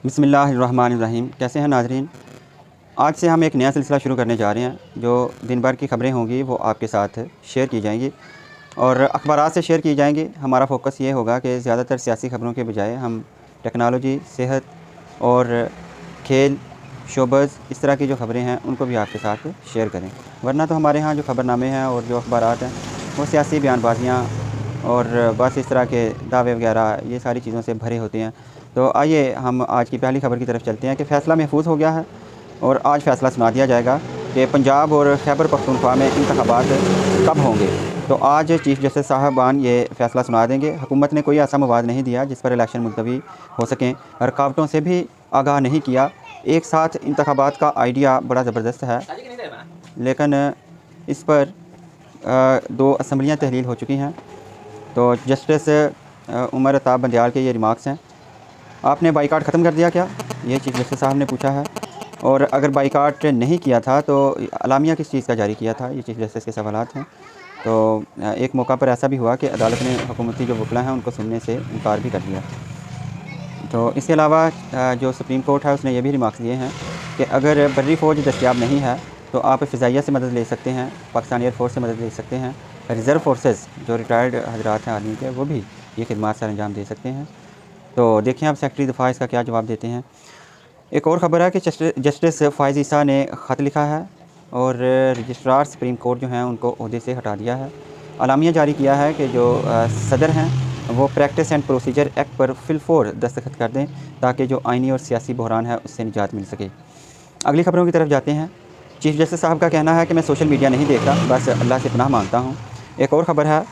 बिस्मिल्लाहिर्रहमानिर्रहीम। कैसे हैं नाज़रीन। आज से हम एक नया सिलसिला शुरू करने जा रहे हैं। जो दिन भर की ख़बरें होंगी वो आपके साथ शेयर की जाएंगी और अखबारात से शेयर की जाएंगी। हमारा फ़ोकस ये होगा कि ज़्यादातर सियासी ख़बरों के बजाय हम टेक्नोलॉजी, सेहत और खेल, शोबज़, इस तरह की जो ख़बरें हैं उनको भी आपके साथ शेयर करें। वरना तो हमारे यहाँ जो ख़बरनामे हैं और जो अखबारात हैं वो सियासी बयानबाजियाँ और बस इस तरह के दावे वगैरह ये सारी चीज़ों से भरे होते हैं। तो आइए हम आज की पहली ख़बर की तरफ चलते हैं कि फ़ैसला महफूज हो गया है और आज फ़ैसला सुना दिया जाएगा कि पंजाब और खैबर पख्तूनख्वा में इंतखाबात कब होंगे। तो आज चीफ़ जस्टिस साहबान ये फ़ैसला सुना देंगे। हुकूमत ने कोई ऐसा मवाद नहीं दिया जिस पर इलेक्शन मुलतवी हो सकें, रुकावटों से भी आगाह नहीं किया। एक साथ इंतखाबात का आइडिया बड़ा ज़बरदस्त है, लेकिन इस पर 2 असम्बलियाँ तहलील हो चुकी हैं। तो जस्टिस उमर अताब बंदयाल के ये रिमार्क्स हैं। आपने बाइकाट ख़त्म कर दिया क्या, ये चीफ़ जस्टिस साहब ने पूछा है। और अगर बाइकाट नहीं किया था तो अलामिया किस चीज़ का जारी किया था, ये चीफ़ जस्टिस के सवालात हैं। तो एक मौका पर ऐसा भी हुआ कि अदालत ने हुकूमती जो वकला हैं उनको सुनने से इनकार भी कर दिया। तो इसके अलावा जो सुप्रीम कोर्ट है उसने ये भी रिमार्क्स दिए हैं कि अगर बर्री फ़ौज दस्तियाब नहीं है तो आप फ़िज़ाइया से मदद ले सकते हैं, पाकिस्तान एयरफोर्स से मदद ले सकते हैं, रिज़र्व फोर्सेस जो रिटायर्ड हजरात हैं आर्मी के वो भी ये खिदमात सर अंजाम दे सकते हैं। तो देखिए आप सेक्रेटरी दफ़ा इसका क्या जवाब देते हैं। एक और ख़बर है कि जस्टिस फ़ाइज़ ईसा ने ख़त लिखा है और रजिस्ट्रार सुप्रीम कोर्ट जो हैं उनको ओहदे से हटा दिया है। अलामिया जारी किया है कि जो सदर हैं वो प्रैक्टिस एंड प्रोसीजर एक्ट पर फिलफौर दस्तखत कर दें ताकि जो आइनी और सियासी बहरान है उससे निजात मिल सके। अगली ख़बरों की तरफ जाते हैं। चीफ़ जस्टिस साहब का कहना है कि मैं सोशल मीडिया नहीं देखता, बस अल्लाह से पनाह मांगता हूँ। एक और ख़बर है,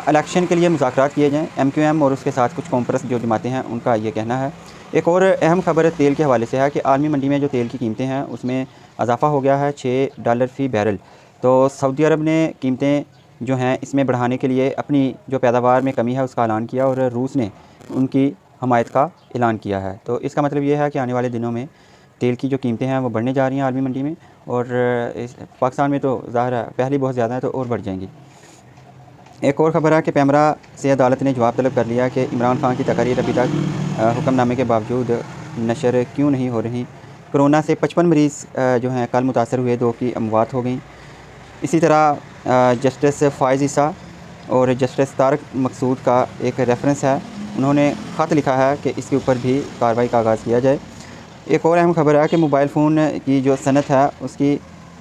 इलेक्शन के लिए मुज़ाकरात किए जाएँ, MQM और उसके साथ कुछ कॉम्प्रेस जो जमातें हैं उनका ये कहना है। एक और अहम ख़बर तेल के हवाले से है कि आलमी मंडी में जो तेल की कीमतें हैं उसमें इजाफ़ा हो गया है $6 फ़ी बैरल। तो सऊदी अरब ने कीमतें जो हैं इसमें बढ़ाने के लिए अपनी जो पैदावार में कमी है उसका ऐलान किया और रूस ने उनकी हमायत का ऐलान किया है। तो इसका मतलब ये है कि आने वाले दिनों में तेल की जो कीमतें हैं वो बढ़ने जा रही हैं आलमी मंडी में, और पाकिस्तान में तो ज़ाहिर है पहले बहुत ज़्यादा है तो और बढ़ जाएंगी। एक और ख़बर है कि पैमरा से अदालत ने जवाब तलब कर लिया कि इमरान खान की तकरीर अभी तक हुक्मनामे के बावजूद नशर क्यों नहीं हो रही। कोरोना से 55 मरीज़ जो हैं कल मुतासर हुए, 2 की अमवात हो गई। इसी तरह जस्टिस फ़ाइज़ ईसा और जस्टिस तारक मकसूद का एक रेफरेंस है, उन्होंने ख़त लिखा है कि इसके ऊपर भी कार्रवाई का आगाज़ किया जाए। एक और अहम ख़बर है कि मोबाइल फ़ोन की जो सनत है उसकी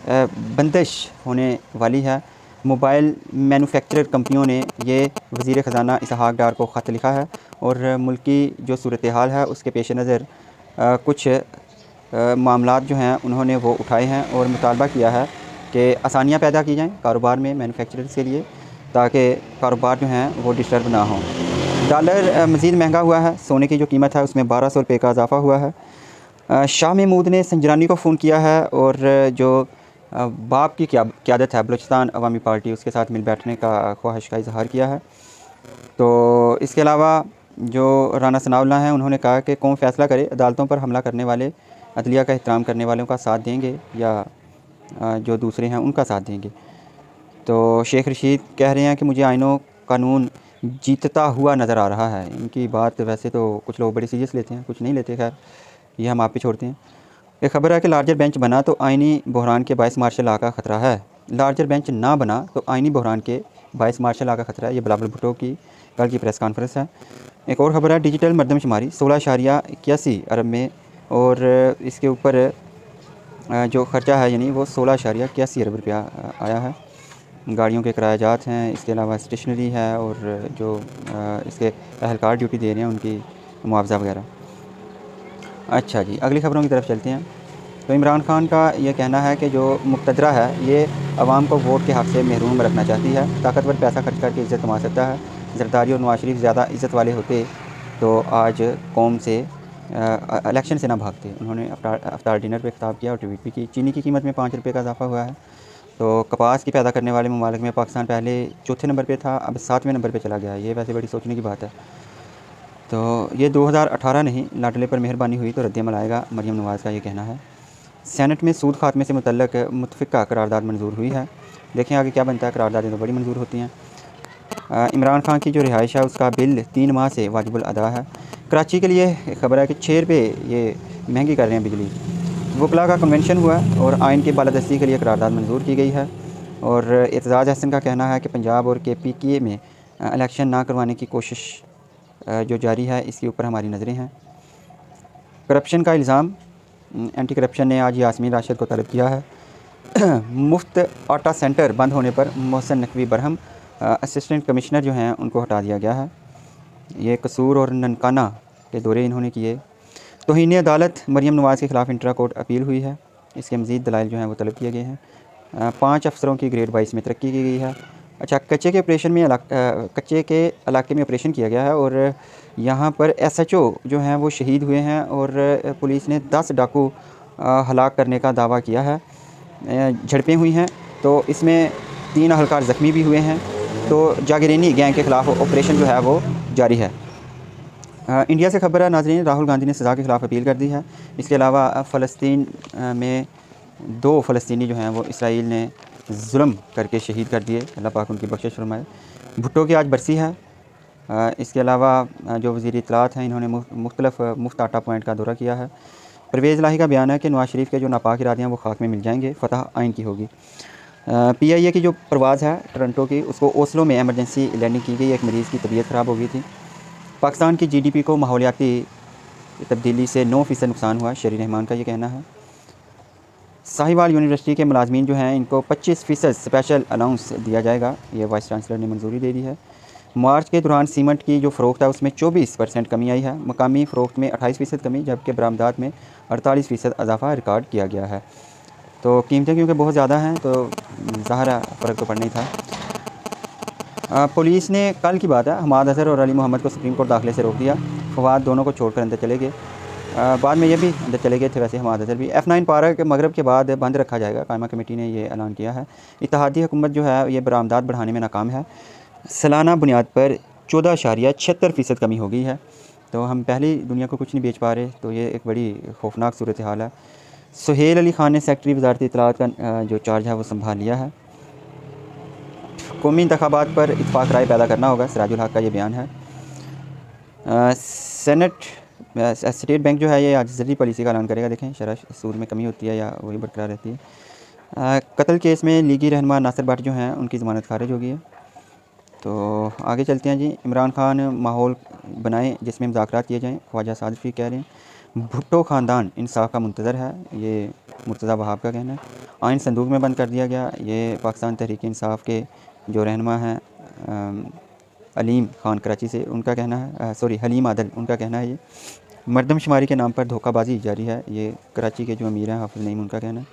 बंदिश होने वाली है। मोबाइल मैन्युफैक्चरर कंपनियों ने ये वज़ीर ख़ज़ाना इसहाक़ डार को ख़त लिखा है और मुल्की जो सूरत हाल है उसके पेश नज़र कुछ मामलात जो हैं उन्होंने वो उठाए हैं और मुतालबा किया है कि आसानियाँ पैदा की जाएँ कारोबार में मैन्युफैक्चरर्स के लिए, ताकि कारोबार जो हैं वो डिस्टर्ब ना हों। डॉलर मज़ीद महंगा हुआ है, सोने की जो कीमत है उसमें 1200 रुपये का इजाफ़ा हुआ है। शाह महमूद ने संजरानी को फ़ोन किया है और जो बाप की क़यादत है बलूचिस्तान अवामी पार्टी उसके साथ मिल बैठने का ख्वाहिश का इजहार किया है। तो इसके अलावा जो राना सनाउल्लाह हैं उन्होंने कहा कि कौम फ़ैसला करे अदालतों पर हमला करने वाले अदलिया का एहतराम करने वालों का साथ देंगे या जो दूसरे हैं उनका साथ देंगे। तो शेख रशीद कह रहे हैं कि मुझे आइनो कानून जीतता हुआ नज़र आ रहा है। इनकी बात वैसे तो कुछ लोग बड़ी सीरियस लेते हैं, कुछ नहीं लेते, खैर ये हम आप पे छोड़ते हैं। एक ख़बर है कि लार्जर बेंच बना तो आइनी बहरान के बायस मार्शल लॉ का ख़तरा है। लार्जर बेंच ना बना तो आइनी बहरान के बायस मार्शल लॉ का ख़तरा है। ये बिलावल भुट्टो की कल की प्रेस कॉन्फ्रेंस है। एक और ख़बर है, डिजिटल मरदमशुमारी 16.81 अरब में, और इसके ऊपर जो ख़र्चा है यानी वो 16.81 अरब रुपया आया है। गाड़ियों के किरायाजात हैं, इसके अलावा स्टेशनरी है और जो इसके अहलकार ड्यूटी दे रहे हैं उनकी मुआवजा वगैरह। अच्छा जी, अगली ख़बरों की तरफ चलते हैं। तो इमरान खान का ये कहना है कि जो मुक़तदरा है ये आवाम को वोट के हक़ से महरूम रखना चाहती है। ताकतवर पैसा खर्च करके इज़्ज़त कमा सकता है। ज़रदारी और नवाज शरीफ ज़्यादा इज़्ज़त वाले होते तो आज कौम से इलेक्शन से ना भागते। उन्होंने अफ्तार डिनर पे खिताब किया और ट्वीट भी की। चीनी की कीमत में 5 रुपये का इजाफ़ा हुआ है। तो कपास की पैदा करने वाले ममालिक में पाकिस्तान पहले चौथे नंबर पे था, अब 7वें नंबर पे चला गया है। ये वैसे बड़ी सोचने की बात है। तो ये 2018 नहीं, लाडले पर मेहरबानी हुई तो रद्द-ए-अमल आएगा, मरीम नवाज़ का ये कहना है। सेनेट में सूद खात्मे से मुतल्लक मुतफ़िक़ा करारदाद मंजूर हुई है। देखें आगे क्या बनता है, करारदादें तो बड़ी मंजूर होती हैं। इमरान खान की जो रिहाइश है उसका बिल 3 माह से वाजिबुल अदा है। कराची के लिए एक खबर है कि 6 रुपये ये महंगी कर रहे हैं बिजली। वकला का कन्वेंशन हुआ और आइन की बालादस्ती के लिए करारदाद मंजूर की गई है। और एतजाज़ हसन का कहना है कि पंजाब और KPKA में इलेक्शन ना करवाने की कोशिश जो जारी है, इसके ऊपर हमारी नज़रें हैं। करप्शन का इल्ज़ाम, एंटी करप्शन ने आज यास्मीन राशिद को तलब किया है। मुफ्त आटा सेंटर बंद होने पर मोहसिन नकवी बरहम असिस्टेंट कमिश्नर जो हैं उनको हटा दिया गया है। ये कसूर और ननकाना के दौरे इन्होंने किए। तौहीन अदालत मरीम नवाज़ के ख़िलाफ़ इंट्रा कोर्ट अपील हुई है। इसके मज़ीद दलाइल जो हैं वो तलब किए गए हैं। 5 अफसरों की ग्रेड 22 में तरक्की की गई है। अच्छा, कच्चे के इलाके में ऑपरेशन किया गया है और यहाँ पर SHO जो हैं वो शहीद हुए हैं और पुलिस ने 10 डाकू हलाक करने का दावा किया है। झड़पें हुई हैं तो इसमें 3 अहलकार ज़ख्मी भी हुए हैं। तो जागीरेनी गैंग के ख़िलाफ़ ऑपरेशन जो है वो जारी है। इंडिया से खबर है नाज़रीन, राहुल गांधी ने सज़ा के ख़िलाफ़ अपील कर दी है। इसके अलावा फ़लस्तीन में 2 फ़लस्तीनी जो हैं वो इसराइल ने जुल्म करके शहीद कर दिए। अल्लाह पाक उनकी बख्शिश फरमाए। भुट्टो की आज बरसी है। इसके अलावा जो वज़ीर इत्तलात हैं इन्होंने मुफ्त आटा पॉइंट का दौरा किया है। परवेज़ लाही का बयान है कि नवाज़ शरीफ के जो नापाक इरादे हैं वो खाक में मिल जाएंगे, फ़तह आइन की होगी। PIA की जो परवाज़ है टोरंटो की, उसको ओस्लो में एमरजेंसी लैंडिंग की गई। एक मरीज़ की तबीयत ख़राब हो गई थी। पाकिस्तान की GDP को माहौलियाती तब्दीली से 9% नुकसान हुआ, शरी रहमान का ये कहना है। साहिवाल यूनिवर्सिटी के मुलाजमीन जो हैं इनको 25% स्पेशल अलाउंस दिया जाएगा, ये वाइस चांसलर ने मंजूरी दे दी है। मार्च के दौरान सीमेंट की जो फ़रोख्त है उसमें 24% कमी आई है। मकामी फ़रोख्त में 28% कमी, जबकि बरामदात में 48% इजाफा रिकॉर्ड किया गया है। तो कीमतें क्योंकि बहुत ज़्यादा हैं तो ज़ाहिर है फ़र्क तो पड़ना ही था। पुलिस ने, कल की बात है, हमाद अज़हर और अली मोहम्मद को सुप्रीम कोर्ट दाखिले से रोक दिया। फवाद दोनों को छोड़कर अंदर चले गए। बाद में ये भी अंदर चले गए थे, वैसे हमाद अज़हर भी। F9 पार्क मगरब के बाद बंद रखा जाएगा, कायमा कमेटी ने ये ऐलान किया है। इत्तेहादी हुकूमत जो है ये बरामदात बढ़ाने में नाकाम है। सालाना बुनियाद पर 14.76% कमी हो गई है। तो हम पहले दुनिया को कुछ नहीं बेच पा रहे, तो ये एक बड़ी खौफनाक सूरत हाल है। सुहेल अली ख़ान ने सेक्रेटरी वज़ारत इत्तलात का जो चार्ज है वो संभाल लिया है। कौमी इंतखाबात पर इत्तफ़ाक़ राय पैदा करना होगा, सिराजुल हक़ का ये बयान है। स्टेट बैंक जो है ये आज ज़रूरी पॉलिसी का ऐलान करेगा। देखें शरह सूद में कमी होती है या वही बरकरार रहती है। कत्ल केस में लीगी रहनुमा नासिर भट्ट जो हैं उनकी ज़मानत खारिज हो गई है। तो आगे चलते हैं जी। इमरान खान माहौल बनाएं जिसमें मुज़ाकरात किए जाएँ, ख्वाजा सादफी कह रहे हैं। भुट्टो ख़ानदान इंसाफ का मुंतज़र है, ये मुर्तज़ा वहाब का कहना है। आइन संदूक में बंद कर दिया गया, ये पाकिस्तान तहरीक इंसाफ के जो रहनुमा हैं अलीम ख़ान कराची से, उनका कहना है। हलीम आदल, उनका कहना है। ये मरदमशुमारी के नाम पर धोखाबाजी जारी है, ये कराची के जो अमीर हैं हाफिज़ नईम, उनका कहना है।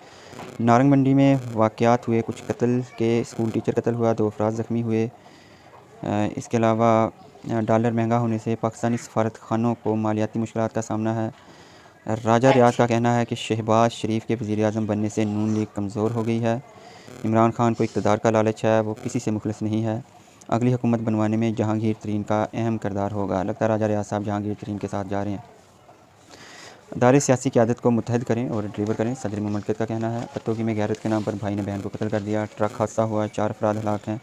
नारंग मंडी में वाक़यात हुए, कुछ कत्ल के, स्कूल टीचर कत्ल हुआ, 2 अफराद ज़ख्मी हुए। इसके अलावा डॉलर महंगा होने से पाकिस्तानी सफारत खानों को मालियाती मुश्किलात का सामना है। राजा रियाज का कहना है कि शहबाज शरीफ के वज़ीर आज़म बनने से नून लीग कमज़ोर हो गई है। इमरान खान को इक़्तिदार का लालच है, वो किसी से मुखलिस नहीं है। अगली हुकूमत बनवाने में जहांगीर तरीन का अहम किरदार होगा। लगता है राजा रियाज साहब जहांगीर तरीन के साथ जा रहे हैं। दायरे सियासी क़यादत को मुत्तहद करें और डिलीवर करें, सदर मुमलिकत का कहना है। पत्तोगी में गैरत के नाम पर भाई ने बहन को कत्ल कर दिया। ट्रक हादसा हुआ, 4 अफराद हलाक हैं।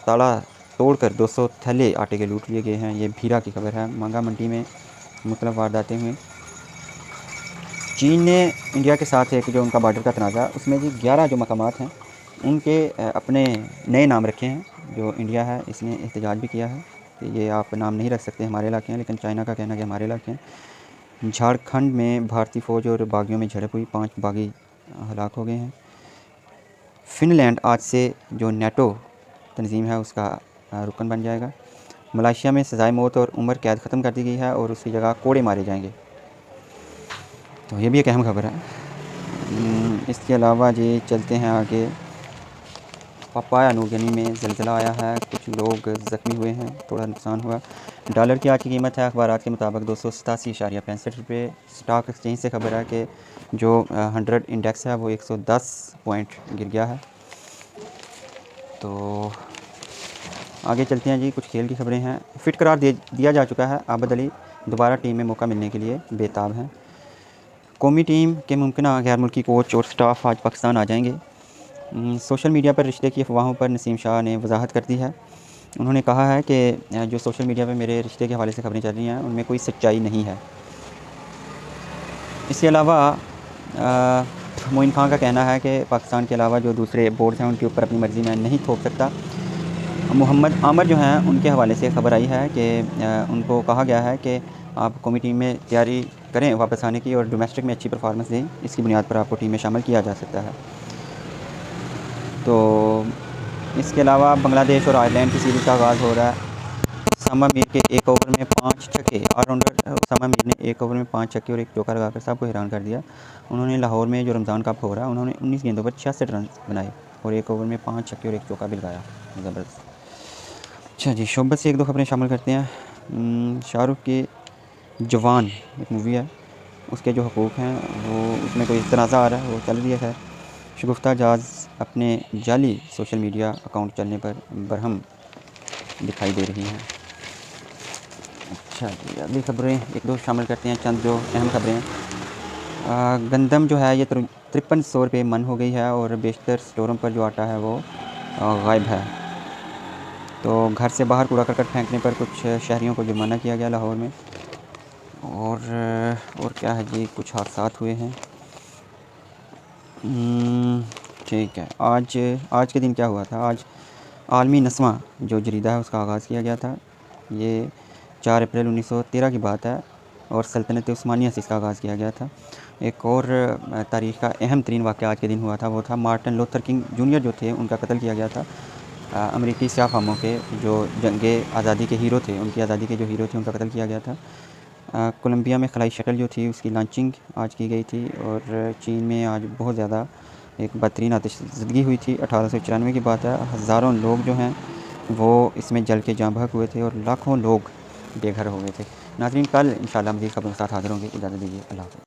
ताला तोड़कर 200 थैले आटे के लूट लिए गए हैं, ये भीरा की खबर है। मांगा मंडी में मुख्तलिफ वारदातें हुई। चीन ने इंडिया के साथ एक जो उनका बॉर्डर का तनाज़ा, उसमें जी 11 जो मकामात हैं उनके अपने नए नाम रखे हैं। जो इंडिया है इसने एहतजाज भी किया है कि ये आप नाम नहीं रख सकते, हमारे इलाके हैं, लेकिन चाइना का कहना है कि हमारे इलाके हैं। झारखंड में भारतीय फ़ौज और बागियों में झड़प हुई, 5 बागी हलाक हो गए हैं। फ़िनलैंड आज से जो नेटो तंजीम है उसका रुकन बन जाएगा। मलेशिया में सज़ाए मौत और उम्र कैद ख़त्म कर दी गई है और उसकी जगह कोड़े मारे जाएंगे। तो ये भी एक अहम खबर है। इसके अलावा जी चलते हैं आगे। पापाया न्यू गिनी में ज़लज़ला आया है, कुछ लोग ज़ख्मी हुए हैं, थोड़ा नुकसान हुआ। डॉलर की आज की कीमत है अखबारात के मुताबिक 287.65 रुपये। स्टॉक एक्सचेंज से खबर है कि जो 100 इंडेक्स है वो 110 पॉइंट गिर गया है। तो आगे चलते हैं जी, कुछ खेल की खबरें हैं। फिट करार दिया जा चुका है, आबद अली दोबारा टीम में मौका मिलने के लिए बेताब हैं। कौमी टीम के मुमकिन गैर मुल्की कोच और स्टाफ आज पाकिस्तान आ जाएंगे। सोशल मीडिया पर रिश्ते की अफवाहों पर नसीम शाह ने वजाहत कर दी है। उन्होंने कहा है कि जो सोशल मीडिया पे मेरे रिश्ते के हवाले से खबरें चल रही हैं उनमें कोई सच्चाई नहीं है। इसके अलावा मोइन खान का कहना है कि पाकिस्तान के अलावा जो दूसरे बोर्ड्स हैं उनके ऊपर अपनी मर्ज़ी में नहीं थोप सकता। मोहम्मद आमर जो हैं उनके हवाले से ख़बर आई है कि उनको कहा गया है कि आप कौमी टीम में तैयारी करें वापस आने की और डोमेस्टिक में अच्छी परफॉर्मेंस दें, इसकी बुनियाद पर आपको टीम में शामिल किया जा सकता है। तो इसके अलावा बांग्लादेश और आयरलैंड की सीरीज़ का आगाज़ हो रहा है। उसामा मीर के एक ओवर में 5 छक्के, ऑलराउंडर उसामा मीर ने एक ओवर में 5 छक्के और एक चौका लगाकर सबको हैरान कर दिया। उन्होंने लाहौर में जो रमज़ान कप हो रहा है उन्होंने 19 गेंदों पर 66 रन बनाए और एक ओवर में 5 छक्के और एक चौका भी लगाया। ज़बरदस्त। अच्छा जी, शोबत से एक दो खबरें शामिल करते हैं। शाहरुख की जवान एक मूवी है, उसके जो हकूक़ हैं वो उसमें कोई तनाज़ा आ रहा है, वो चल रही है। शगुफ्ता जाज़ अपने जाली सोशल मीडिया अकाउंट चलने पर बरहम दिखाई दे रही हैं। अच्छा जी, अगली खबरें एक दो शामिल करते हैं, चंद जो अहम खबरें हैं। गंदम जो है ये 5300 रुपये मन हो गई है और बेशतर स्टोरों पर जो आटा है वो गायब है। तो घर से बाहर कूड़ा करकट फेंकने पर कुछ शहरियों को जुर्माना किया गया लाहौर में। और क्या है जी, कुछ हादसात हुए हैं। ठीक है, आज के दिन क्या हुआ था। आज आलमी नस्वां जो जरीदा है उसका आगाज़ किया गया था। ये 4 अप्रैल 1913 की बात है और सल्तनत उस्मानिया से इसका आगाज़ किया गया था। एक और तारीख़ का अहम तरीन वाक़या आज के दिन हुआ था, वो था मार्टिन लूथर किंग जूनियर जो थे उनका कत्ल किया गया था। अमरीकी स्याह फ़ामों के जो जंगे आज़ादी के हीरो थे, उनकी आज़ादी के जो हीरो थे उनका कत्ल किया गया था। कोलंबिया में खलाई शटल जो थी उसकी लॉन्चिंग आज की गई थी और चीन में आज बहुत ज़्यादा एक बदतरीन आतिशज़दगी हुई थी। 1894 की बात है। हज़ारों लोग जो हैं वो इसमें जल के जाँ बहक हुए थे और लाखों लोग बेघर हो गए थे। नाज़रीन, कल इंशाअल्लाह मज़ीद खबरों के साथ हाज़िर होंगे। इजाज़त दीजिए। अल्लाह हाफ़िज़।